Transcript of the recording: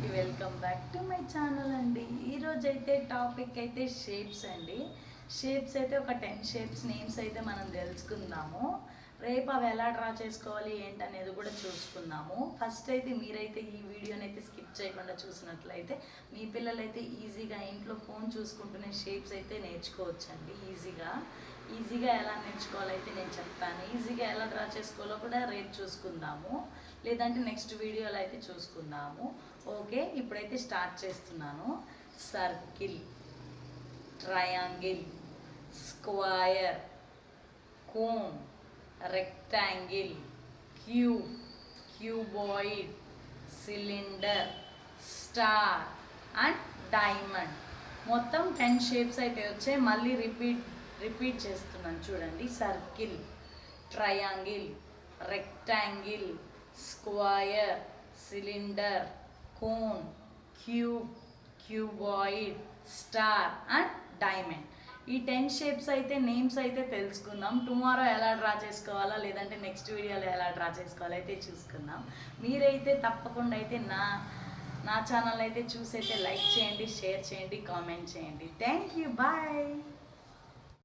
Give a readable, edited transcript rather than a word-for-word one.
అందరికీ welcome back to my channel అండి. ఈరోజు అయితే టాపిక్ అయితే షేప్స్ అండి. షేప్స్ అయితే ఒక 10 షేప్స్ నేమ్స్ అయితే మనం తెలుసుకుందాము. రేపు అవి ఎలా డ్రా చేసుకోవాలి ఏంటనేది కూడా చూసుకుందాము. ఫస్ట్ అయితే మీరైతే ఈ వీడియోని అయితే స్కిప్ చేయకుండా చూసినట్లయితే మీ పిల్లలైతే ఈజీగా ఇంట్లో ఫోన్ చూసుకుంటూనే షేప్స్ అయితే నేర్చుకోవచ్చండి. ఈజీగా ఎలా నేర్చుకోవాలైతే నేను చెప్తాను. ఈజీగా ఎలా డ్రా చేసుకోవాలో కూడా రేపు చూసుకుందాము, లేదంటే నెక్స్ట్ వీడియోలో అయితే చూసుకుందాము. ఓకే, ఇప్పుడైతే స్టార్ట్ చేస్తున్నాను. Circle, triangle, square, cone, rectangle, cube, cuboid, cylinder, star and diamond. మొత్తం 10 షేప్స్ అయితే వచ్చాయి. మళ్ళీ రిపీట్ చేస్తున్నాను చూడండి. Circle, triangle, rectangle, square, cylinder, cone, cube, cuboid, star and diamond. ఈ 10 షేప్స్ అయితే నేమ్స్ అయితే తెలుసుకుందాం. టుమారో ఎలా డ్రా చేసుకోవాలా, లేదంటే నెక్స్ట్ వీడియోలో ఎలా డ్రా చేసుకోవాలో అయితే చూసుకుందాం. మీరైతే తప్పకుండా అయితే నా ఛానల్ అయితే చూసి అయితే లైక్ చేయండి, షేర్ చేయండి, కామెంట్ చేయండి. Thank you, bye.